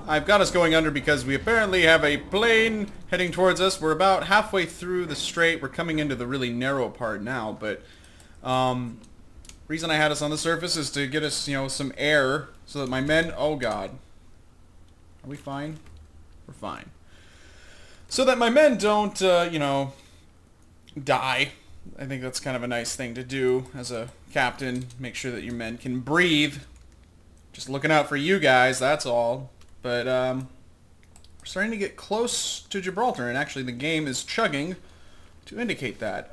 I've got us going under because we apparently have a plane heading towards us. We're about halfway through the strait. We're coming into the really narrow part now, but reason I had us on the surface is to get us, you know, some air so that my men... Oh, God. Are we fine? We're fine. So that my men don't, you know, die. I think that's kind of a nice thing to do as a captain. Make sure that your men can breathe. Just looking out for you guys, that's all. But we're starting to get close to Gibraltar, and actually the game is chugging to indicate that.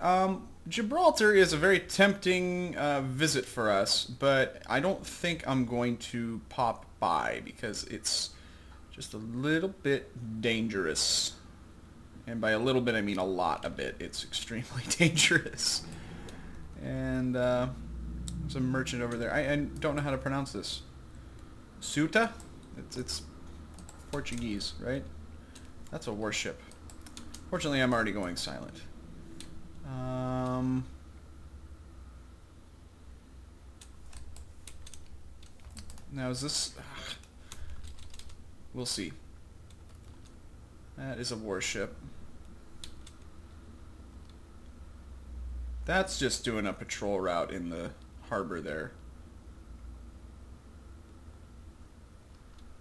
Gibraltar is a very tempting visit for us, but I don't think I'm going to pop by because it's just a little bit dangerous. And by a little bit, I mean a lot a bit. It's extremely dangerous. And there's a merchant over there. I don't know how to pronounce this. Ceuta? It's Portuguese, right? That's a warship. Fortunately, I'm already going silent. Now is this... We'll see. That is a warship. That's just doing a patrol route in the harbor there.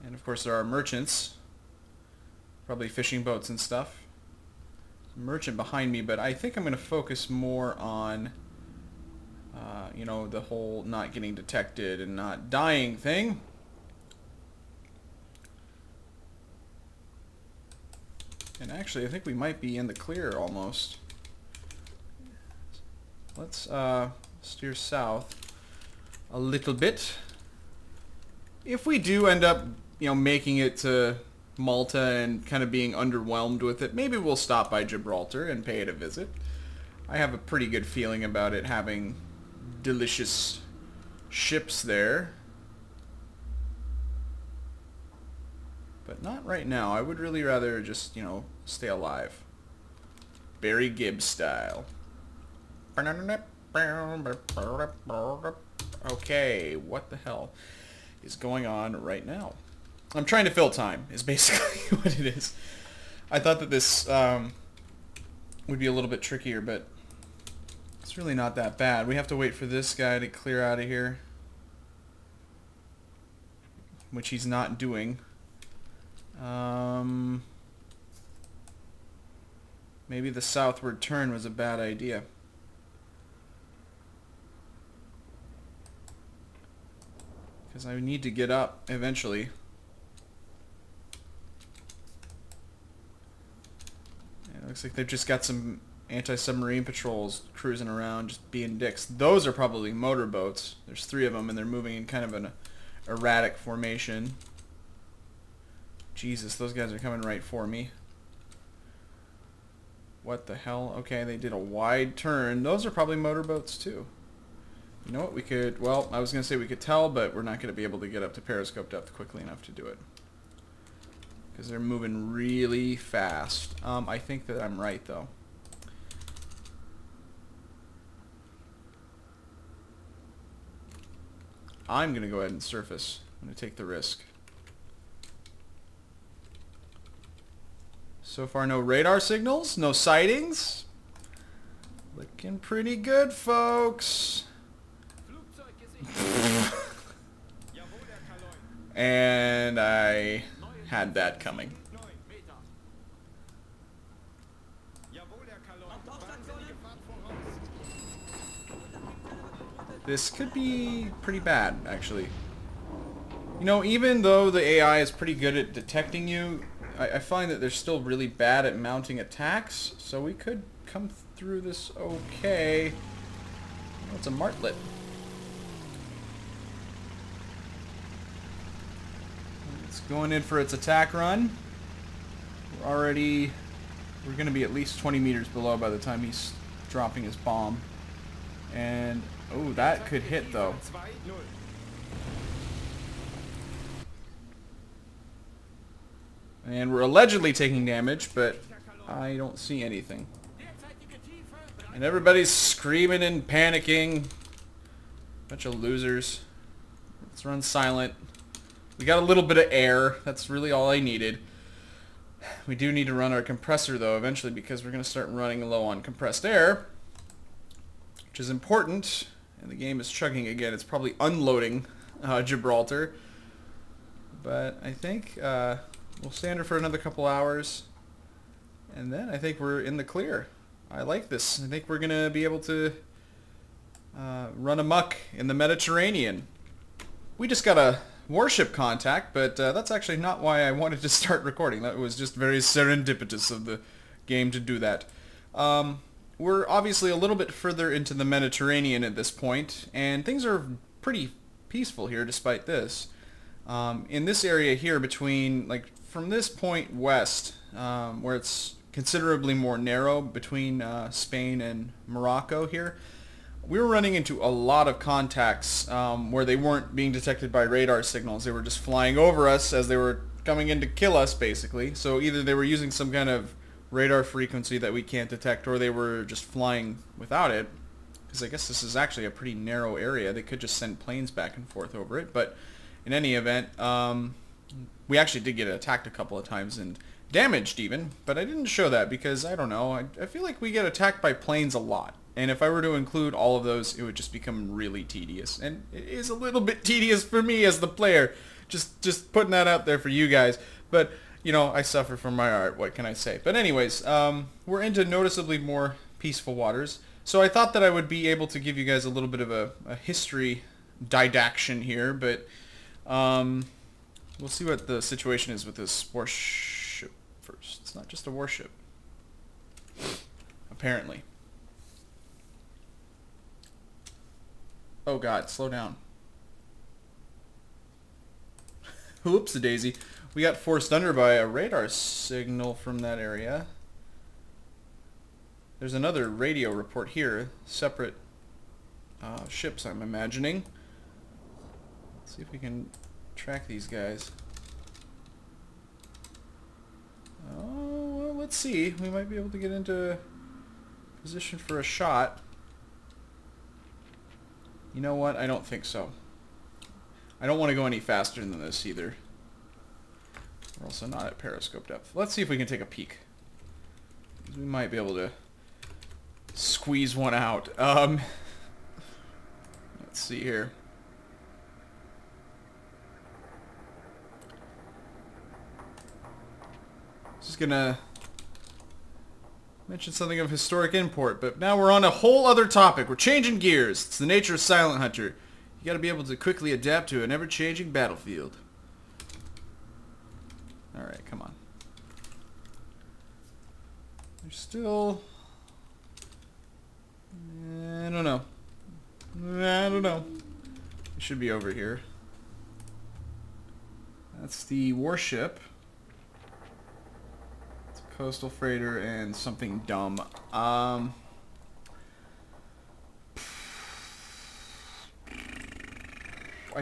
And of course there are merchants. Probably fishing boats and stuff. There's a merchant behind me, but I think I'm going to focus more on, you know, the whole not getting detected and not dying thing. And actually, I think we might be in the clear almost. Let's steer south a little bit. If we do end up, you know, making it to Malta and kind of being underwhelmed with it, maybe we'll stop by Gibraltar and pay it a visit. I have a pretty good feeling about it having delicious ships there. But not right now. I would really rather just, you know, stay alive. Barry Gibbs style. Okay, what the hell is going on right now? I'm trying to fill time, is basically what it is. I thought that this would be a little bit trickier, but it's really not that bad. We have to wait for this guy to clear out of here, which he's not doing. Maybe the southward turn was a bad idea. Because I need to get up eventually. And it looks like they've just got some anti-submarine patrols cruising around, just being dicks. Those are probably motorboats. There's 3 of them, and they're moving in kind of an erratic formation. Jesus, those guys are coming right for me. What the hell? Okay, they did a wide turn. Those are probably motorboats too. You know what, we could... Well, I was going to say we could tell, but we're not going to be able to get up to periscope depth quickly enough to do it. Because they're moving really fast. I think that I'm right, though. I'm going to go ahead and surface. I'm going to take the risk. So far, no radar signals, no sightings. Looking pretty good, folks. And I had that coming. This could be pretty bad, actually. You know, even though the AI is pretty good at detecting you, I find that they're still really bad at mounting attacks, so we could come through this okay. Oh, it's a martlet. It's going in for its attack run. We're going to be at least 20 meters below by the time he's dropping his bomb. And, oh, that could hit, though. And we're allegedly taking damage, but I don't see anything. And everybody's screaming and panicking. Bunch of losers. Let's run silent. We got a little bit of air. That's really all I needed. We do need to run our compressor, though, eventually, because we're going to start running low on compressed air, which is important. And the game is chugging again. It's probably unloading Gibraltar. But I think we'll stay under for another couple hours. And then I think we're in the clear. I like this. I think we're going to be able to run amok in the Mediterranean. We just got a warship contact, but that's actually not why I wanted to start recording. That was just very serendipitous of the game to do that. We're obviously a little bit further into the Mediterranean at this point, and things are pretty peaceful here despite this. In this area here between, like, from this point west, where it's considerably more narrow between Spain and Morocco here, we were running into a lot of contacts where they weren't being detected by radar signals. They were just flying over us as they were coming in to kill us, basically. So either they were using some kind of radar frequency that we can't detect, or they were just flying without it. Because I guess this is actually a pretty narrow area. They could just send planes back and forth over it. But in any event, we actually did get attacked a couple of times and damaged even. But I didn't show that because, I don't know, I feel like we get attacked by planes a lot. And if I were to include all of those, it would just become really tedious. And it is a little bit tedious for me as the player. Just putting that out there for you guys. But, you know, I suffer from my art. What can I say? But anyways, we're into noticeably more peaceful waters. So I thought that I would be able to give you guys a little bit of a history didaction here. But we'll see what the situation is with this warship first. It's not just a warship. Apparently. Oh god, slow down. Whoops-a-daisy. We got forced under by a radar signal from that area. There's another radio report here. Separate ships, I'm imagining. Let's see if we can track these guys. Oh, well, let's see. We might be able to get into position for a shot. You know what? I don't think so. I don't want to go any faster than this either. We're also not at periscope depth. Let's see if we can take a peek. We might be able to squeeze one out. Let's see here. Just gonna mention something of historic import, but now we're on a whole other topic. We're changing gears. It's the nature of Silent Hunter. You gotta be able to quickly adapt to an ever-changing battlefield. Alright, come on. There's still... I don't know. I don't know. It should be over here. That's the warship. Coastal freighter and something dumb. I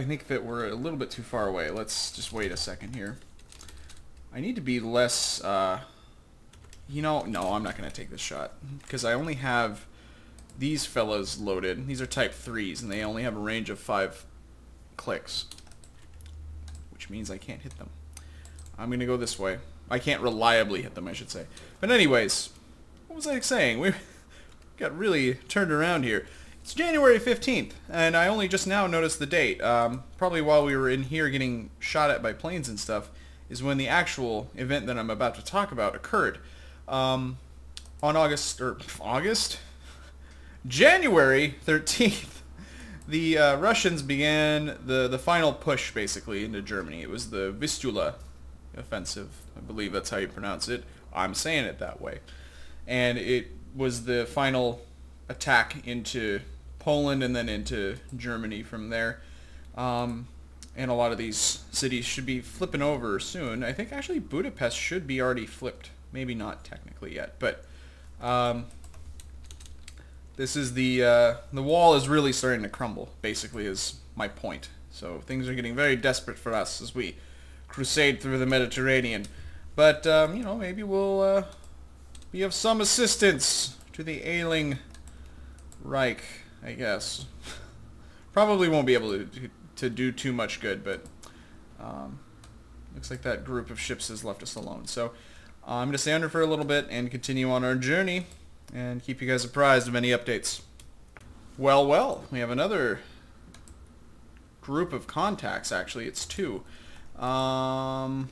think that we're a little bit too far away. Let's just wait a second here. I need to be less, you know, no, I'm not going to take this shot. Because I only have these fellas loaded. These are type 3s, and they only have a range of 5 clicks. Which means I can't hit them. I'm going to go this way. I can't reliably hit them, I should say. But anyways, what was I saying? We got really turned around here. It's January 15th, and I only just now noticed the date. Probably while we were in here getting shot at by planes and stuff, is when the actual event that I'm about to talk about occurred. On January 13th, the Russians began the final push, basically, into Germany. It was the Vistula offensive. I believe that's how you pronounce it. I'm saying it that way. And it was the final attack into Poland and then into Germany from there. And a lot of these cities should be flipping over soon. I think actually Budapest should be already flipped. Maybe not technically yet, but this is the wall is really starting to crumble, basically, is my point. So things are getting very desperate for us as we crusade through the Mediterranean. But, you know, maybe we'll be of some assistance to the ailing Reich, I guess. Probably won't be able to do too much good, but Looks like that group of ships has left us alone. So I'm going to stay under for a little bit and continue on our journey and keep you guys apprised of any updates. Well, well, we have another group of contacts, actually. It's two. It's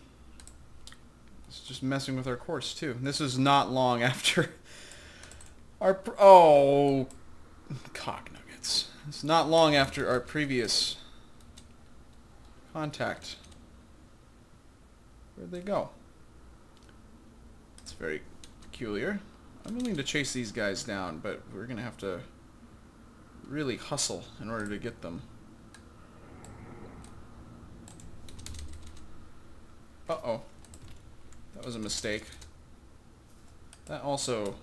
just messing with our course, too. This is not long after our... Oh, cock nuggets. It's not long after our previous contact. Where'd they go? It's very peculiar. I'm willing to chase these guys down, but we're going to have to really hustle in order to get them. Uh-oh. That was a mistake. That also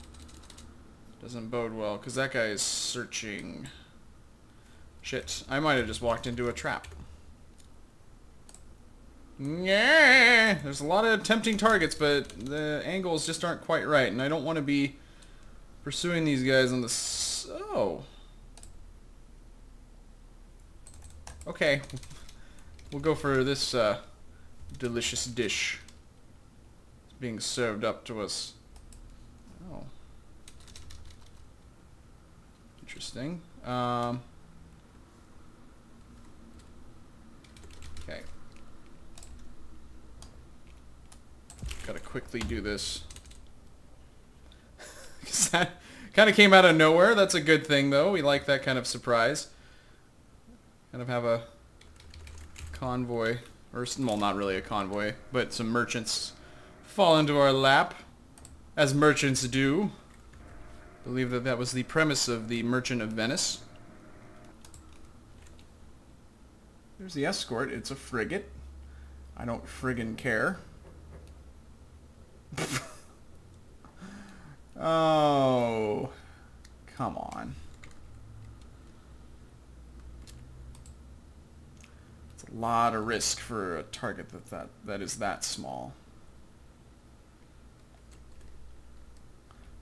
doesn't bode well, because that guy is searching. Shit, I might have just walked into a trap. Yeah, there's a lot of tempting targets, but the angles just aren't quite right, and I don't want to be pursuing these guys on the... Oh. Okay. We'll go for this delicious dish. It's being served up to us. Oh. Interesting. Okay. Gotta quickly do this. Because that kind of came out of nowhere. That's a good thing, though. We like that kind of surprise. Kind of have a convoy, or, well, not really a convoy, but some merchants fall into our lap, as merchants do. I believe that that was the premise of the Merchant of Venice. There's the escort. It's a frigate. I don't friggin' care. Oh, come on. It's a lot of risk for a target that is that small.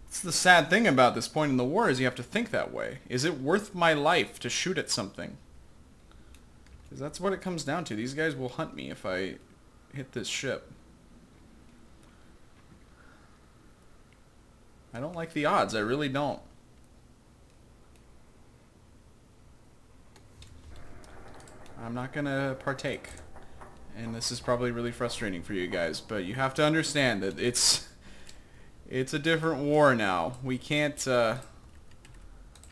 It's the sad thing about this point in the war is you have to think that way. Is it worth my life to shoot at something? Because that's what it comes down to. These guys will hunt me if I hit this ship. I don't like the odds. I really don't. I'm not going to partake. And this is probably really frustrating for you guys, but you have to understand that it's a different war now. We can't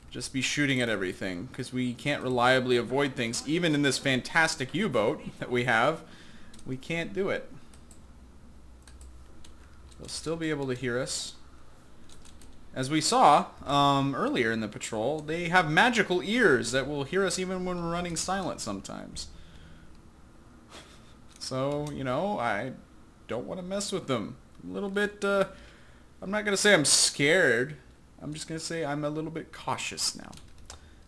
just be shooting at everything, because we can't reliably avoid things. Even in this fantastic U-boat that we have, we can't do it. They'll still be able to hear us. As we saw earlier in the patrol, they have magical ears that will hear us even when we're running silent sometimes. So, you know, I don't want to mess with them. A little bit, I'm not going to say I'm scared. I'm just going to say I'm a little bit cautious now.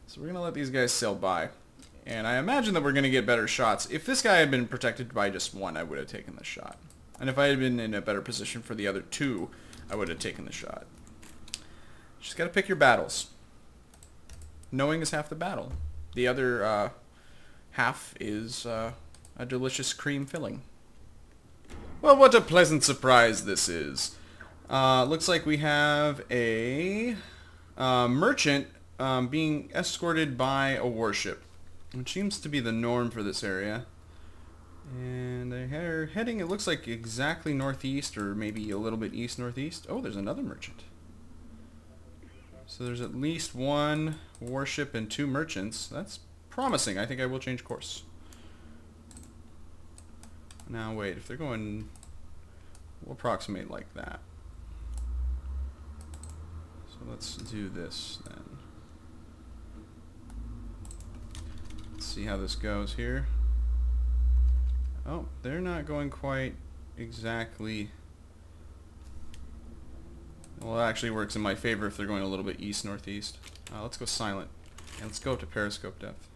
So we're going to let these guys sail by. And I imagine that we're going to get better shots. If this guy had been protected by just one, I would have taken the shot. And if I had been in a better position for the other two, I would have taken the shot. Just gotta pick your battles. Knowing is half the battle. The other half is a delicious cream filling. Well, what a pleasant surprise this is. Looks like we have a merchant being escorted by a warship, which seems to be the norm for this area. And they're heading, it looks like, exactly northeast, or maybe a little bit east-northeast. Oh, there's another merchant. So there's at least one warship and two merchants. That's promising. I think I will change course. Now wait, if they're going... We'll approximate like that. So let's do this then. Let's see how this goes here. Oh, they're not going quite exactly... Well, it actually works in my favor if they're going a little bit east-northeast. Let's go silent. And let's go up to periscope depth.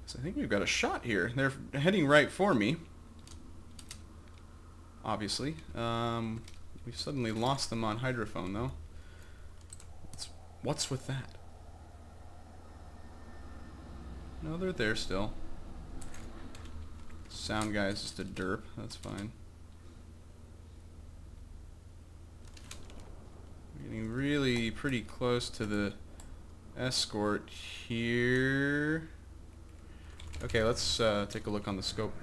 So I think we've got a shot here. They're heading right for me. Obviously. We've suddenly lost them on hydrophone, though. What's with that? No, they're there still. Sound guy's just a derp. That's fine. We're getting really pretty close to the escort here. Okay, let's take a look on the scope.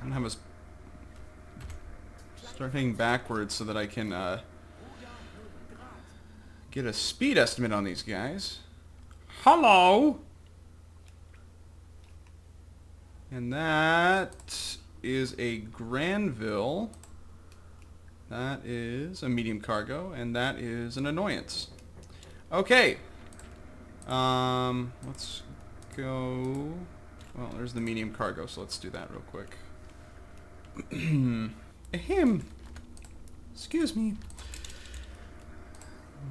I'm gonna have us start heading backwards so that I can get a speed estimate on these guys. Hello! And that is a Granville. That is a medium cargo, and that is an annoyance. Okay. Let's go. Well, there's the medium cargo, so let's do that real quick. Ahem. Excuse me.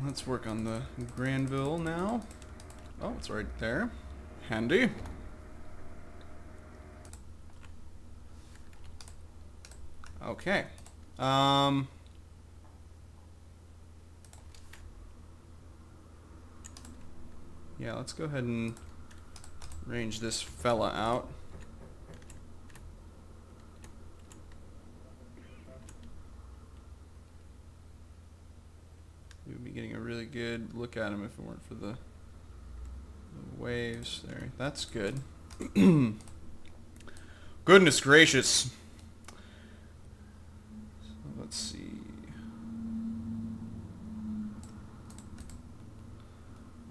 Let's work on the Granville now. Oh, it's right there. Handy. Okay. Yeah, let's go ahead and range this fella out. We would be getting a really good look at him if it weren't for the waves there. That's good. Goodness gracious. So let's see.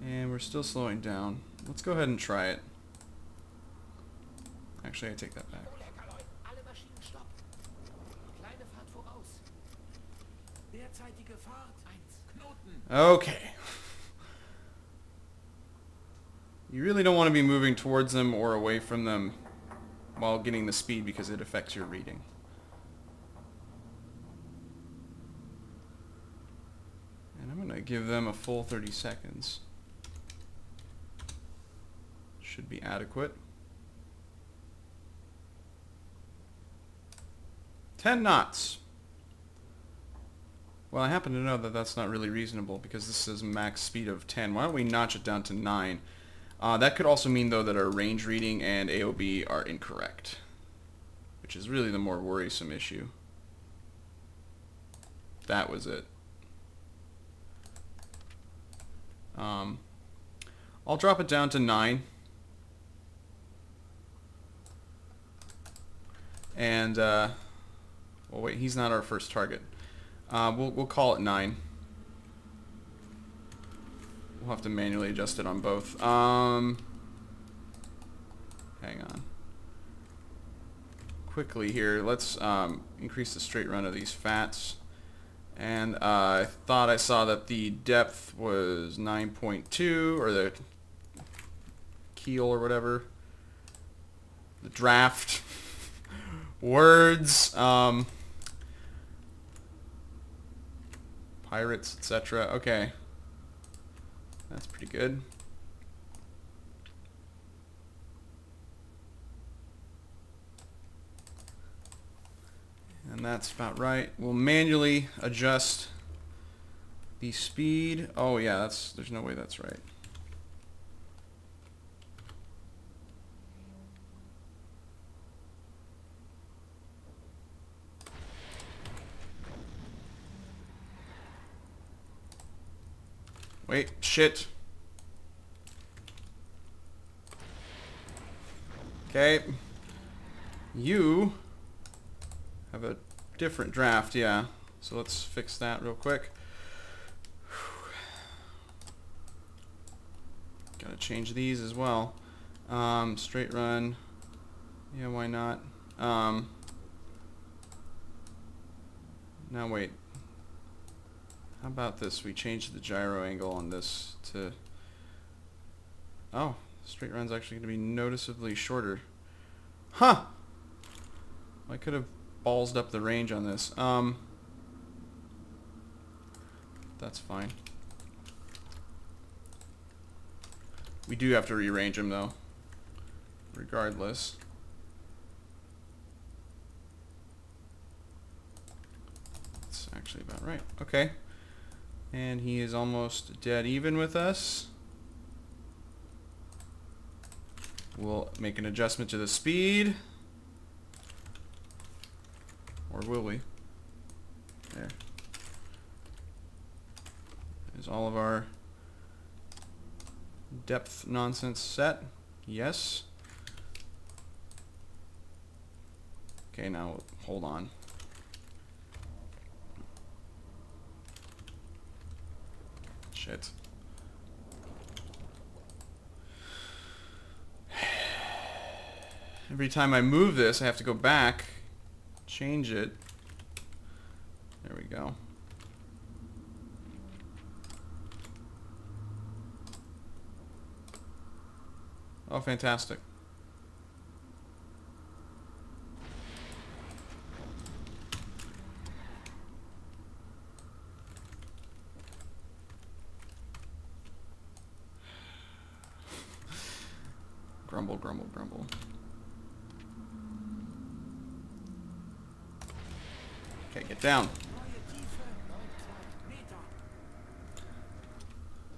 And we're still slowing down. Let's go ahead and try it. Actually, I take that back. Okay. You really don't want to be moving towards them or away from them while getting the speed because it affects your reading. And I'm going to give them a full 30 seconds. Should be adequate. 10 knots. Well, I happen to know that that's not really reasonable because this is max speed of 10. Why don't we notch it down to 9? That could also mean, though, that our range reading and AOB are incorrect, which is really the more worrisome issue. That was it. I'll drop it down to 9. And, well, wait, he's not our first target. We'll call it 9. We'll have to manually adjust it on both. Hang on. Quickly here, let's increase the straight run of these fats. And I thought I saw that the depth was 9.2, or the keel or whatever. The draft. Words. Pirates, etc. Okay. That's pretty good. And that's about right. We'll manually adjust the speed. Oh yeah, there's no way that's right. Wait, shit. Okay. You have a different draft, yeah. So let's fix that real quick. Gotta change these as well. Straight run. Yeah, why not? Now wait. How about this? We change the gyro angle on this to... Oh, straight run's actually going to be noticeably shorter. Huh! I could have ballsed up the range on this. That's fine. We do have to rearrange them though. Regardless. That's actually about right. Okay. And he is almost dead even with us. We'll make an adjustment to the speed. Or will we? There. Is all of our depth nonsense set? Yes. Okay, now hold on. Shit. Every time I move this, I have to go back, change it. There we go. Oh, fantastic. Grumble, grumble, grumble. Okay, get down.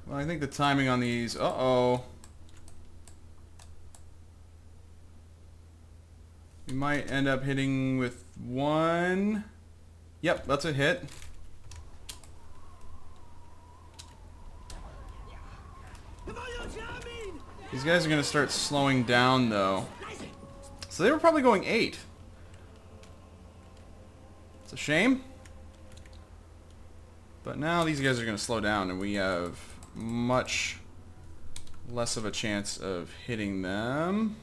Well, I think the timing on these... Uh-oh. We might end up hitting with one... Yep, that's a hit. These guys are going to start slowing down, though. So they were probably going 8. It's a shame. But now these guys are going to slow down, and we have much less of a chance of hitting them.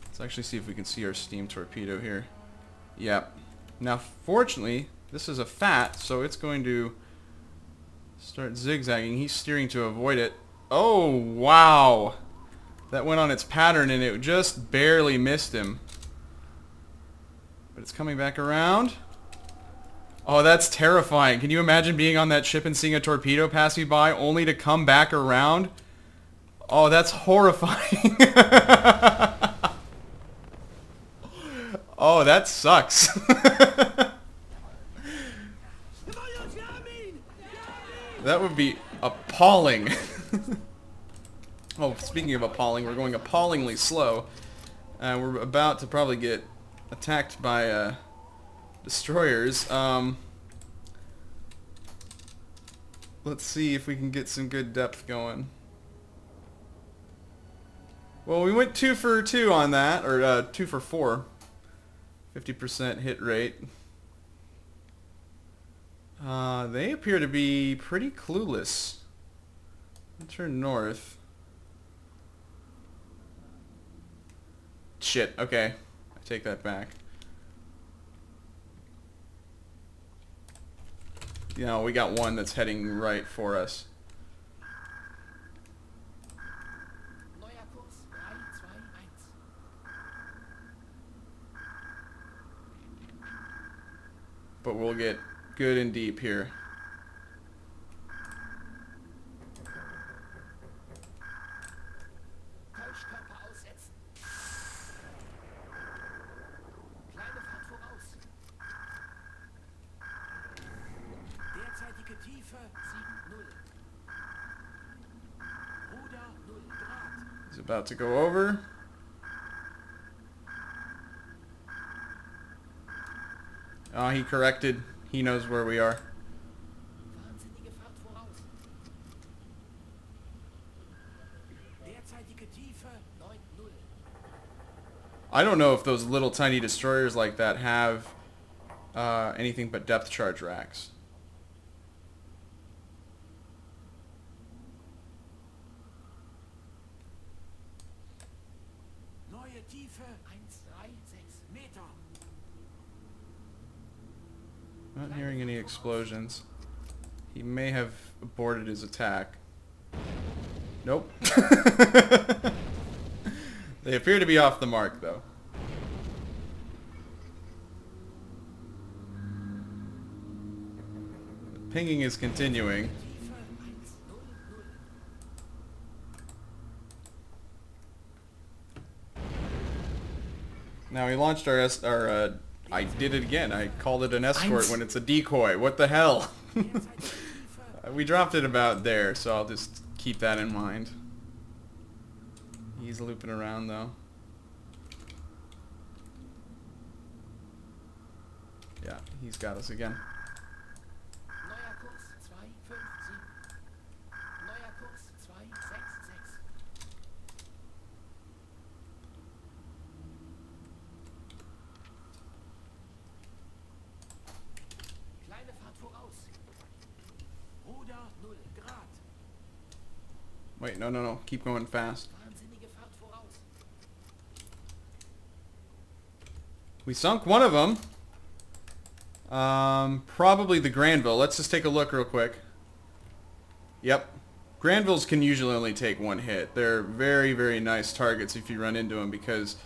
Let's actually see if we can see our steam torpedo here. Yep. Now, fortunately, this is a fat, so it's going to start zigzagging. He's steering to avoid it. Oh, wow. That went on its pattern, and it just barely missed him. But it's coming back around. Oh, that's terrifying. Can you imagine being on that ship and seeing a torpedo pass you by only to come back around? Oh, that's horrifying. Oh, that sucks. That would be appalling. Oh, speaking of appalling, we're going appallingly slow. We're about to probably get attacked by destroyers. Let's see if we can get some good depth going. Well, we went 2 for 2 on that, or 2 for 4. 50% hit rate. They appear to be pretty clueless. I'll turn north. Shit, okay. I take that back. You know, we got one that's heading right for us. But we'll get good and deep here. He's about to go over. Oh, he corrected. He knows where we are. I don't know if those little tiny destroyers like that have anything but depth charge racks. Not hearing any explosions. He may have aborted his attack. Nope. They appear to be off the mark, though. The pinging is continuing. Now we launched our I did it again. I called it an escort when it's a decoy. What the hell? We dropped it about there, so I'll just keep that in mind. He's looping around though. Yeah, he's got us again. Neuer Kurs 257. Neuer Kurs 266. Kleine Fahrt voraus. Ruder 0 Grad. Wait, no, no, no. Keep going fast. Wahnsinnige Fahrt voraus. We sunk one of them. Probably the Granville. Let's just take a look real quick. Yep. Granvilles can usually only take one hit. They're very, very nice targets if you run into them because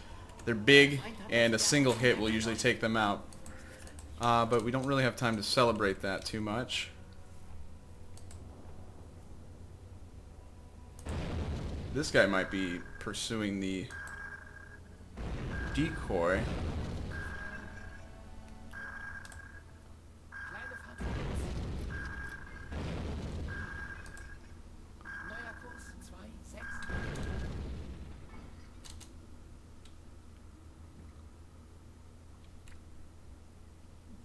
they're big and a single hit will usually take them out. But we don't really have time to celebrate that too much. This guy might be pursuing the decoy. Kleine Fahrt voraus. Neuer Kurs 266.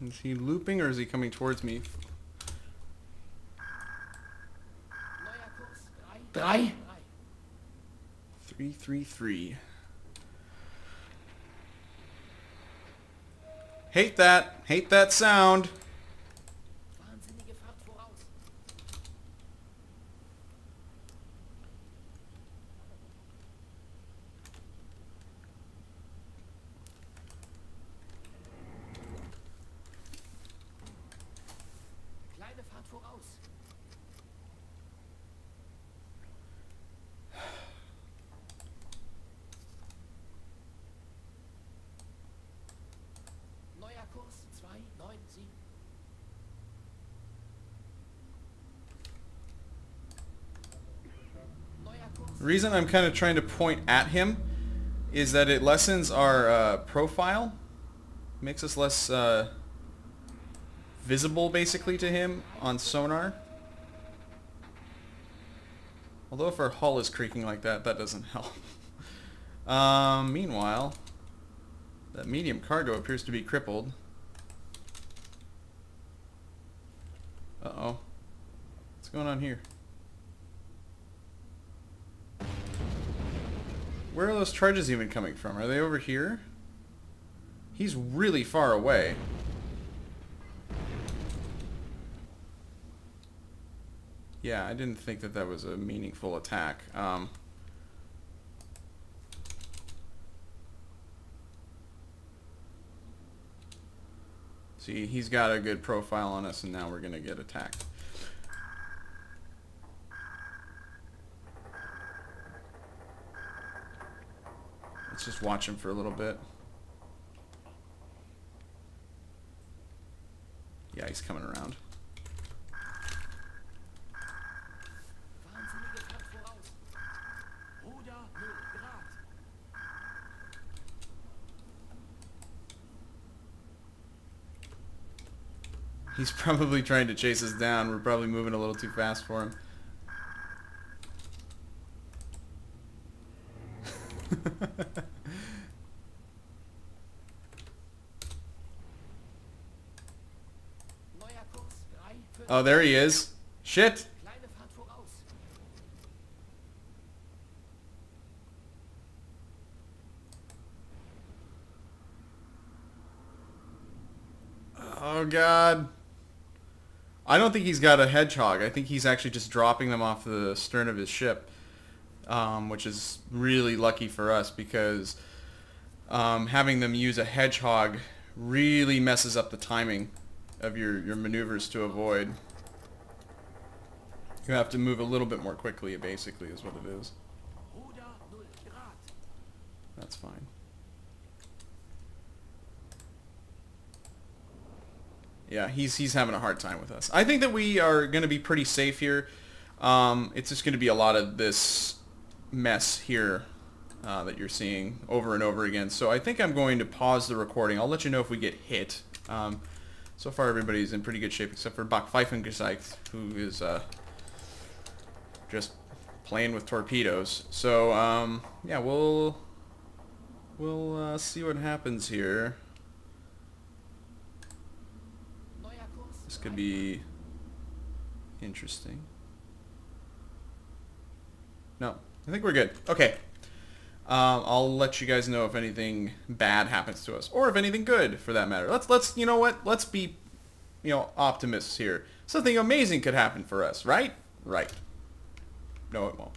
Is he looping or is he coming towards me? Neuer Kurs 3. 333. Hate that. Hate that sound. Wahnsinnige Fahrt voraus. Kleine Fahrt voraus. Neuer Kurs 297. Neuer Kurs. The reason I'm kind of trying to point at him is that it lessens our profile. Makes us less visible basically to him on sonar. Although if our hull is creaking like that, that doesn't help. Meanwhile, that medium cargo appears to be crippled. Uh-oh. What's going on here? Where are those charges even coming from? Are they over here? He's really far away. Yeah, I didn't think that that was a meaningful attack. See, he's got a good profile on us, and now we're going to get attacked. Let's just watch him for a little bit. Yeah, he's coming around. Wahnsinnige Fahrt voraus. Ruder 0 Grad. He's probably trying to chase us down. We're probably moving a little too fast for him. Neuer Kurs 3. Oh, there he is. Shit! Kleine Fahrt voraus. Oh, God. I don't think he's got a hedgehog. I think he's actually just dropping them off the stern of his ship, which is really lucky for us because having them use a hedgehog really messes up the timing of your maneuvers to avoid. You have to move a little bit more quickly, basically, is what it is. Ruder 0 Grad. That's fine. Yeah, he's having a hard time with us. I think that we are going to be pretty safe here. It's just going to be a lot of this mess here that you're seeing over and over again. So I think I'm going to pause the recording. I'll let you know if we get hit. So far everybody's in pretty good shape except for Bach Pfeifengezeigt, who is just playing with torpedoes. So, yeah, we'll see what happens here. This could be interesting. No, I think we're good. Okay. I'll let you guys know if anything bad happens to us, or if anything good, for that matter. Let's you know what? Let's be, optimists here. Something amazing could happen for us, right? Right. No, it won't.